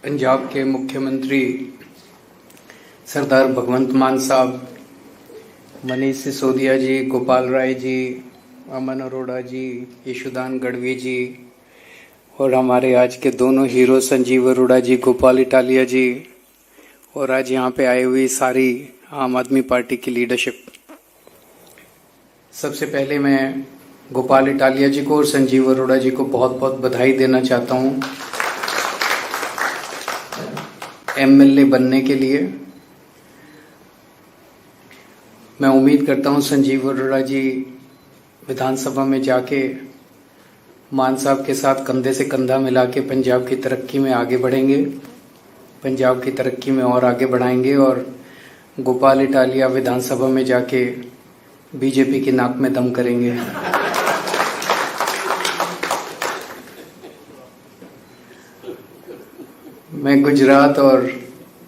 पंजाब के मुख्यमंत्री सरदार भगवंत मान साहब, मनीष सिसोदिया जी, गोपाल राय जी, अमन अरोड़ा जी, यशोदान गढ़वी जी और हमारे आज के दोनों हीरो संजीव अरोड़ा जी, गोपाल इटालिया जी और आज यहाँ पे आई हुई सारी आम आदमी पार्टी की लीडरशिप। सबसे पहले मैं गोपाल इटालिया जी को और संजीव अरोड़ा जी को बहुत बहुत बधाई देना चाहता हूँ एमएलए बनने के लिए। मैं उम्मीद करता हूँ संजीव अरोड़ा जी विधानसभा में जाके मान साहब के साथ कंधे से कंधा मिला के पंजाब की तरक्की में आगे बढ़ेंगे, पंजाब की तरक्की में और आगे बढ़ाएंगे और गोपाल इटालिया विधानसभा में जाके बीजेपी की नाक में दम करेंगे। मैं गुजरात और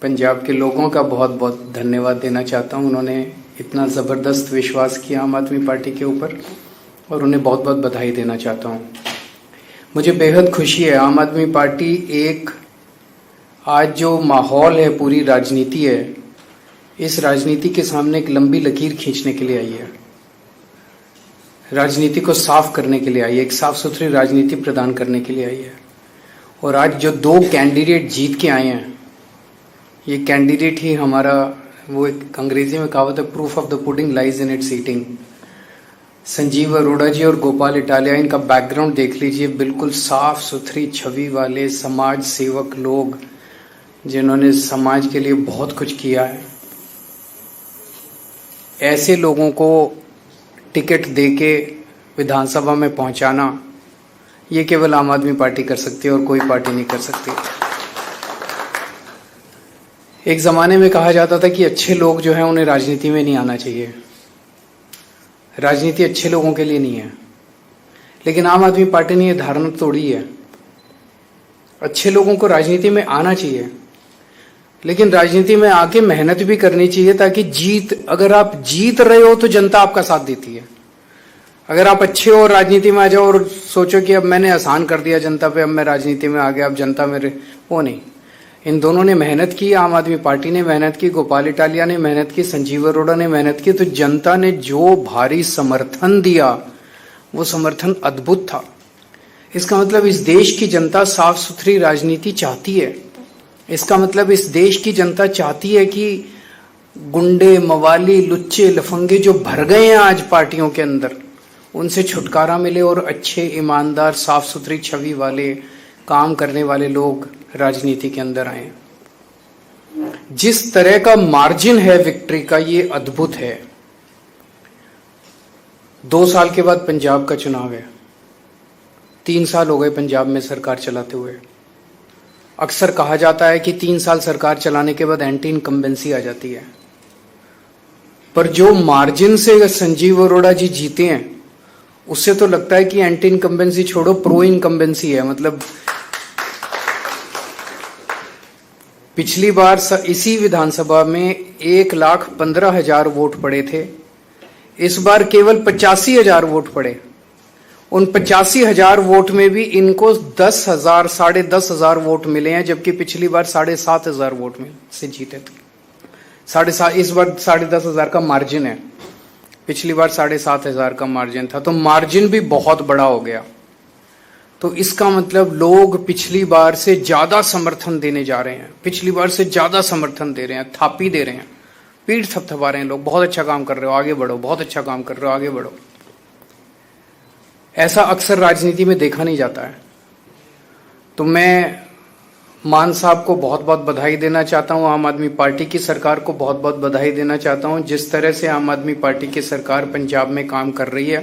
पंजाब के लोगों का बहुत बहुत धन्यवाद देना चाहता हूं। उन्होंने इतना ज़बरदस्त विश्वास किया आम आदमी पार्टी के ऊपर और उन्हें बहुत बहुत बधाई देना चाहता हूं। मुझे बेहद खुशी है, आम आदमी पार्टी एक आज जो माहौल है, पूरी राजनीति है, इस राजनीति के सामने एक लंबी लकीर खींचने के लिए आई है, राजनीति को साफ करने के लिए आई है, एक साफ सुथरी राजनीति प्रदान करने के लिए आई है। और आज जो दो कैंडिडेट जीत के आए हैं, ये कैंडिडेट ही हमारा, वो एक अंग्रेजी में कहावत है, proof of the pudding lies in its eating. Sanjeev Arora ji और गोपाल इटालिया, इनका बैकग्राउंड देख लीजिए, बिल्कुल साफ सुथरी छवि वाले समाज सेवक लोग जिन्होंने समाज के लिए बहुत कुछ किया है। ऐसे लोगों को टिकट देके विधानसभा में पहुंचाना, ये केवल आम आदमी पार्टी कर सकती है और कोई पार्टी नहीं कर सकती। एक जमाने में कहा जाता था कि अच्छे लोग जो हैं उन्हें राजनीति में नहीं आना चाहिए, राजनीति अच्छे लोगों के लिए नहीं है। लेकिन आम आदमी पार्टी ने यह धारणा तोड़ी है, अच्छे लोगों को राजनीति में आना चाहिए, लेकिन राजनीति में आके मेहनत भी करनी चाहिए ताकि अगर आप जीत रहे हो तो जनता आपका साथ देती है। अगर आप अच्छे हो राजनीति में आ जाओ और सोचो कि अब मैंने आसान कर दिया जनता पे, अब मैं राजनीति में आ गया, अब जनता मेरे, वो नहीं। इन दोनों ने मेहनत की, आम आदमी पार्टी ने मेहनत की, गोपाल इटालिया ने मेहनत की, संजीव अरोड़ा ने मेहनत की, तो जनता ने जो भारी समर्थन दिया वो समर्थन अद्भुत था। इसका मतलब इस देश की जनता साफ सुथरी राजनीति चाहती है। इसका मतलब इस देश की जनता चाहती है कि गुंडे, मवाली, लुच्चे, लफंगे जो भर गए हैं आज पार्टियों के अंदर, उनसे छुटकारा मिले और अच्छे, ईमानदार, साफ सुथरी छवि वाले, काम करने वाले लोग राजनीति के अंदर आए। जिस तरह का मार्जिन है विक्ट्री का, ये अद्भुत है। 2 साल के बाद पंजाब का चुनाव है, 3 साल हो गए पंजाब में सरकार चलाते हुए। अक्सर कहा जाता है कि 3 साल सरकार चलाने के बाद एंटी इनकम्बेंसी आ जाती है, पर जो मार्जिन से संजीव अरोड़ा जी जीते हैं उससे तो लगता है कि एंटी इनकम्बेंसी छोड़ो, प्रो इनकम्बेंसी है। मतलब पिछली बार इसी विधानसभा में 1,15,000 वोट पड़े थे, इस बार केवल 85,000 वोट पड़े। उन 85,000 वोट में भी इनको 10,000, 10,500 वोट मिले हैं, जबकि पिछली बार 7,500 वोट में से जीते थे। इस बार 10,500 का मार्जिन है, पिछली बार 7,500 का मार्जिन था, तो मार्जिन भी बहुत बड़ा हो गया। तो इसका मतलब लोग पिछली बार से ज्यादा समर्थन देने जा रहे हैं, पिछली बार से ज्यादा समर्थन दे रहे हैं, थापी दे रहे हैं, पीठ थपथपा रहे हैं लोग, बहुत अच्छा काम कर रहे हो, आगे बढ़ो, बहुत अच्छा काम कर रहे हो, आगे बढ़ो। ऐसा अक्सर राजनीति में देखा नहीं जाता है। तो मैं मान साहब को बहुत बहुत बधाई देना चाहता हूं, आम आदमी पार्टी की सरकार को बहुत बहुत बधाई देना चाहता हूं। जिस तरह से आम आदमी पार्टी की सरकार पंजाब में काम कर रही है,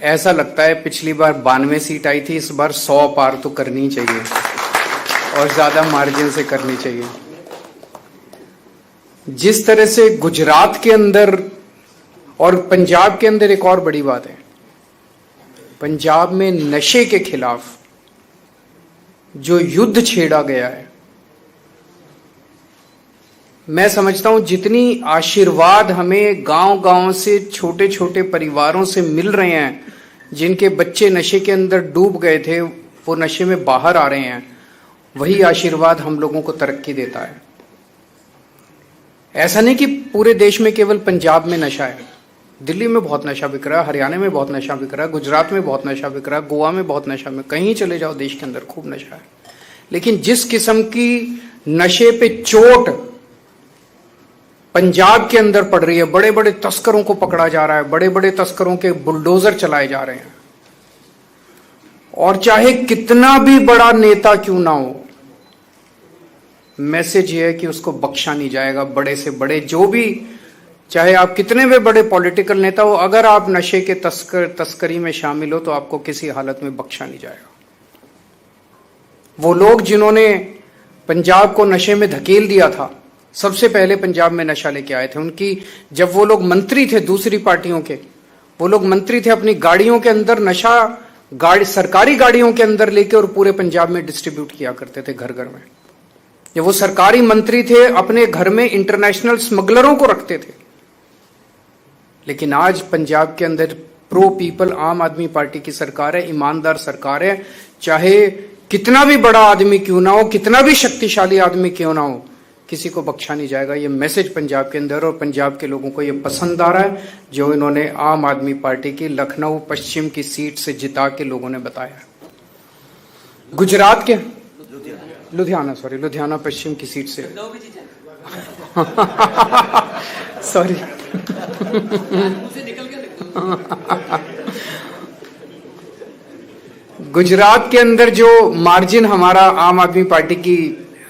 ऐसा लगता है पिछली बार 92 सीट आई थी, इस बार 100 पार तो करनी चाहिए और ज्यादा मार्जिन से करनी चाहिए। जिस तरह से गुजरात के अंदर और पंजाब के अंदर, एक और बड़ी बात है, पंजाब में नशे के खिलाफ जो युद्ध छेड़ा गया है, मैं समझता हूं जितनी आशीर्वाद हमें गांव-गांव से, छोटे छोटे परिवारों से मिल रहे हैं, जिनके बच्चे नशे के अंदर डूब गए थे, वो नशे में बाहर आ रहे हैं, वही आशीर्वाद हम लोगों को तरक्की देता है। ऐसा नहीं कि पूरे देश में केवल पंजाब में नशा है, दिल्ली में बहुत नशा बिक रहा है, हरियाणा में बहुत नशा बिक रहा है, गुजरात में बहुत नशा बिक रहा है, गोवा में बहुत नशा में, कहीं चले जाओ देश के अंदर खूब नशा है। लेकिन जिस किस्म की नशे पे चोट पंजाब के अंदर पड़ रही है, बड़े बड़े तस्करों को पकड़ा जा रहा है, बड़े बड़े तस्करों के बुलडोजर चलाए जा रहे हैं, और चाहे कितना भी बड़ा नेता क्यों ना हो, मैसेज ये है कि उसको बख्शा नहीं जाएगा। बड़े से बड़े जो भी, चाहे आप कितने भी बड़े पॉलिटिकल नेता हो, अगर आप नशे के तस्करी में शामिल हो तो आपको किसी हालत में बख्शा नहीं जाएगा। वो लोग जिन्होंने पंजाब को नशे में धकेल दिया था, सबसे पहले पंजाब में नशा लेके आए थे, उनकी जब वो लोग मंत्री थे दूसरी पार्टियों के, वो लोग मंत्री थे, अपनी गाड़ियों के अंदर नशा सरकारी गाड़ियों के अंदर लेके और पूरे पंजाब में डिस्ट्रीब्यूट किया करते थे घर घर में। जब वो सरकारी मंत्री थे, अपने घर में इंटरनेशनल स्मगलरों को रखते थे। लेकिन आज पंजाब के अंदर प्रो पीपल आम आदमी पार्टी की सरकार है, ईमानदार सरकार है। चाहे कितना भी बड़ा आदमी क्यों ना हो, कितना भी शक्तिशाली आदमी क्यों ना हो, किसी को बख्शा नहीं जाएगा। ये मैसेज पंजाब के अंदर, और पंजाब के लोगों को ये पसंद आ रहा है जो इन्होंने आम आदमी पार्टी की लखनऊ पश्चिम की सीट से जिता के लोगों ने बताया। गुजरात के लुधियाना पश्चिम की सीट से सॉरी गुजरात के अंदर जो मार्जिन हमारा आम आदमी पार्टी की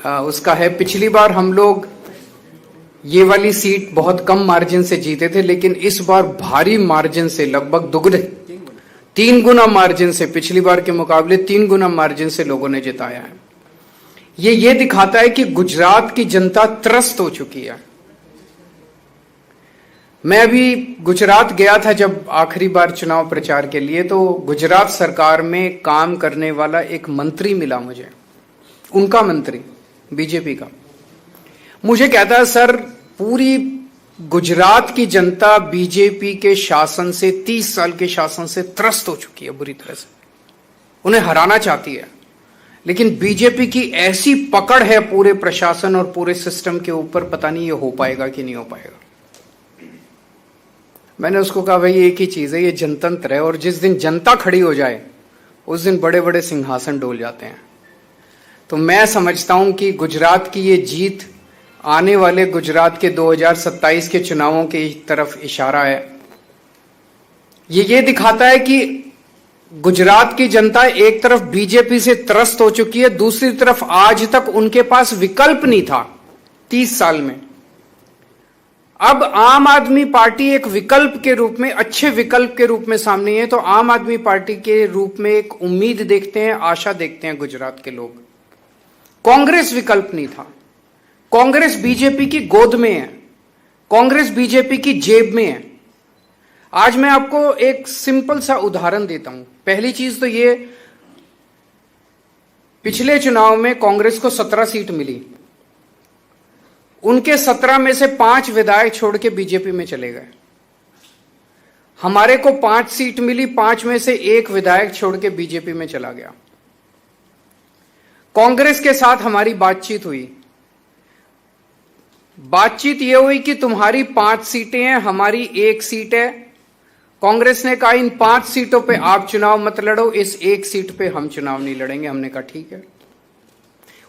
उसका है, पिछली बार हम लोग ये वाली सीट बहुत कम मार्जिन से जीते थे, लेकिन इस बार भारी मार्जिन से, लगभग दुगने 3 गुना मार्जिन से, पिछली बार के मुकाबले 3 गुना मार्जिन से लोगों ने जिताया है। ये दिखाता है कि गुजरात की जनता त्रस्त हो चुकी है। मैं अभी गुजरात गया था जब आखिरी बार चुनाव प्रचार के लिए, तो गुजरात सरकार में काम करने वाला एक मंत्री मिला मुझे, उनका मंत्री बीजेपी का। मुझे कहता है, सर पूरी गुजरात की जनता बीजेपी के शासन से, 30 साल के शासन से त्रस्त हो चुकी है बुरी तरह से, उन्हें हराना चाहती है। लेकिन बीजेपी की ऐसी पकड़ है पूरे प्रशासन और पूरे सिस्टम के ऊपर, पता नहीं ये हो पाएगा कि नहीं हो पाएगा। मैंने उसको कहा, भाई एक ही चीज है, ये जनतंत्र है, और जिस दिन जनता खड़ी हो जाए उस दिन बड़े बड़े सिंहासन डोल जाते हैं। तो मैं समझता हूं कि गुजरात की ये जीत आने वाले गुजरात के 2027 के चुनावों की तरफ इशारा है। ये दिखाता है कि गुजरात की जनता एक तरफ बीजेपी से त्रस्त हो चुकी है, दूसरी तरफ आज तक उनके पास विकल्प नहीं था 30 साल में। अब आम आदमी पार्टी एक विकल्प के रूप में, अच्छे विकल्प के रूप में सामने है। तो आम आदमी पार्टी के रूप में एक उम्मीद देखते हैं, आशा देखते हैं गुजरात के लोग। कांग्रेस विकल्प नहीं था, कांग्रेस बीजेपी की गोद में है, कांग्रेस बीजेपी की जेब में है। आज मैं आपको एक सिंपल सा उदाहरण देता हूं। पहली चीज तो ये, पिछले चुनाव में कांग्रेस को 17 सीट मिली, उनके 17 में से 5 विधायक छोड़ के बीजेपी में चले गए। हमारे को 5 सीट मिली, 5 में से 1 विधायक छोड़ के बीजेपी में चला गया। कांग्रेस के साथ हमारी बातचीत हुई, बातचीत यह हुई कि तुम्हारी 5 सीटें हैं, हमारी 1 सीट है। कांग्रेस ने कहा इन 5 सीटों पे आप चुनाव मत लड़ो, इस 1 सीट पे हम चुनाव नहीं लड़ेंगे। हमने कहा ठीक है।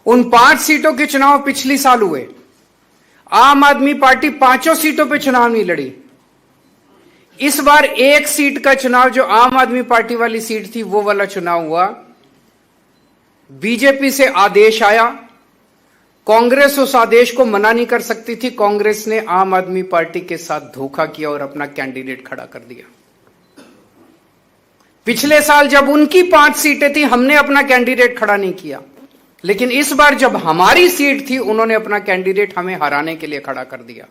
उन 5 सीटों के चुनाव पिछली साल हुए, आम आदमी पार्टी 5 सीटों पे चुनाव नहीं लड़ी। इस बार 1 सीट का चुनाव, जो आम आदमी पार्टी वाली सीट थी, वो वाला चुनाव हुआ। बीजेपी से आदेश आया, कांग्रेस उस आदेश को मना नहीं कर सकती थी। कांग्रेस ने आम आदमी पार्टी के साथ धोखा किया और अपना कैंडिडेट खड़ा कर दिया। पिछले साल जब उनकी 5 सीटें थी, हमने अपना कैंडिडेट खड़ा नहीं किया, लेकिन इस बार जब हमारी सीट थी, उन्होंने अपना कैंडिडेट हमें हराने के लिए खड़ा कर दिया।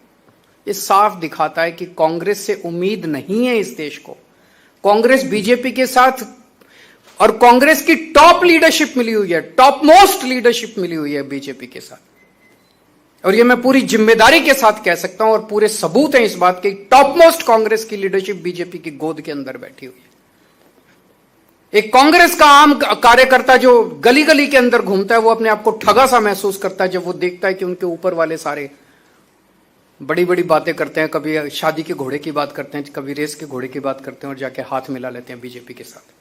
ये साफ दिखाता है कि कांग्रेस से उम्मीद नहीं है इस देश को। कांग्रेस बीजेपी के साथ, और कांग्रेस की टॉप लीडरशिप मिली हुई है, टॉप मोस्ट लीडरशिप मिली हुई है बीजेपी के साथ। और ये मैं पूरी जिम्मेदारी के साथ कह सकता हूं, और पूरे सबूत हैं इस बात के, टॉप मोस्ट कांग्रेस की लीडरशिप बीजेपी की गोद के अंदर बैठी हुई है। एक कांग्रेस का आम कार्यकर्ता जो गली गली के अंदर घूमता है वो अपने आप को ठगा सा महसूस करता है जब वो देखता है कि उनके ऊपर वाले सारे बड़ी बड़ी बातें करते हैं, कभी शादी के घोड़े की बात करते हैं, कभी रेस के घोड़े की बात करते हैं और जाके हाथ मिला लेते हैं बीजेपी के साथ।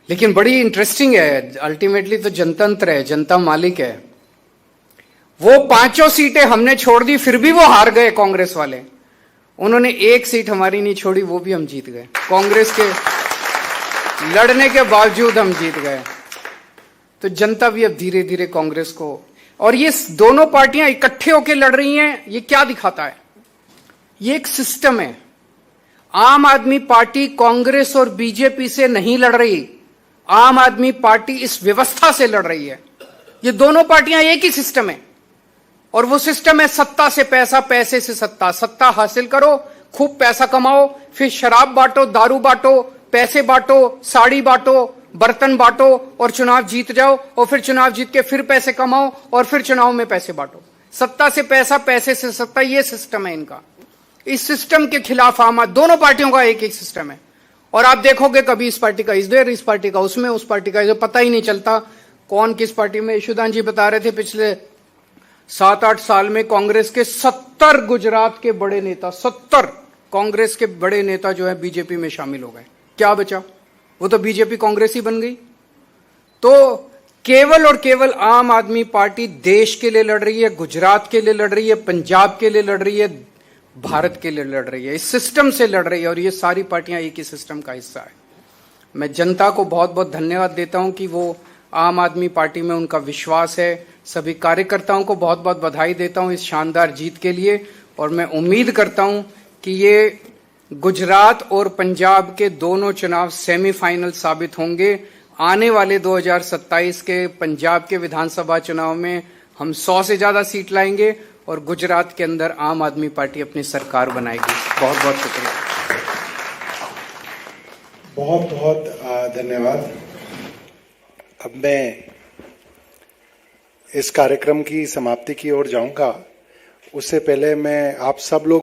लेकिन बड़ी इंटरेस्टिंग है, अल्टीमेटली तो जनतंत्र है, जनता मालिक है। वो 5 सीटें हमने छोड़ दी फिर भी वो हार गए कांग्रेस वाले। उन्होंने 1 सीट हमारी नहीं छोड़ी, वो भी हम जीत गए। कांग्रेस के लड़ने के बावजूद हम जीत गए। तो जनता भी अब धीरे धीरे कांग्रेस को, और ये दोनों पार्टियां इकट्ठे होकर लड़ रही हैं, ये क्या दिखाता है? ये एक सिस्टम है। आम आदमी पार्टी कांग्रेस और बीजेपी से नहीं लड़ रही, आम आदमी पार्टी इस व्यवस्था से लड़ रही है। ये दोनों पार्टियां एक ही सिस्टम है, और वो सिस्टम है सत्ता से पैसा, पैसे से सत्ता। सत्ता हासिल करो, खूब पैसा कमाओ, फिर शराब बांटो, दारू बांटो, पैसे बांटो, साड़ी बांटो, बर्तन बांटो और चुनाव जीत जाओ, और फिर चुनाव जीत के फिर पैसे कमाओ और फिर चुनाव में पैसे बांटो। सत्ता से पैसा, पैसे से सत्ता, ये सिस्टम है इनका। इस सिस्टम के खिलाफ आम दोनों पार्टियों का एक एक सिस्टम है। और आप देखोगे कभी इस पार्टी का इधर, इस पार्टी का उसमें, उस पार्टी का इधर, पता ही नहीं चलता कौन किस पार्टी में। यशोदान जी बता रहे थे पिछले 7-8 साल में कांग्रेस के 70 गुजरात के बड़े नेता, 70 कांग्रेस के बड़े नेता जो है बीजेपी में शामिल हो गए। क्या बचा? वो तो बीजेपी कांग्रेस ही बन गई। तो केवल और केवल आम आदमी पार्टी देश के लिए लड़ रही है, गुजरात के लिए लड़ रही है, पंजाब के लिए लड़ रही है, भारत के लिए लड़ रही है, इस सिस्टम से लड़ रही है। और ये सारी पार्टियां एक ही सिस्टम का हिस्सा है। मैं जनता को बहुत बहुत धन्यवाद देता हूं कि वो आम आदमी पार्टी में उनका विश्वास है। सभी कार्यकर्ताओं को बहुत बहुत बधाई देता हूं इस शानदार जीत के लिए, और मैं उम्मीद करता हूं कि ये गुजरात और पंजाब के दोनों चुनाव सेमीफाइनल साबित होंगे। आने वाले 2027 के पंजाब के विधानसभा चुनाव में हम 100 से ज्यादा सीट लाएंगे और गुजरात के अंदर आम आदमी पार्टी अपनी सरकार बनाएगी। बहुत बहुत शुक्रिया। बहुत बहुत धन्यवाद। अब मैं इस कार्यक्रम की समाप्ति की ओर जाऊंगा। उससे पहले मैं आप सब लोग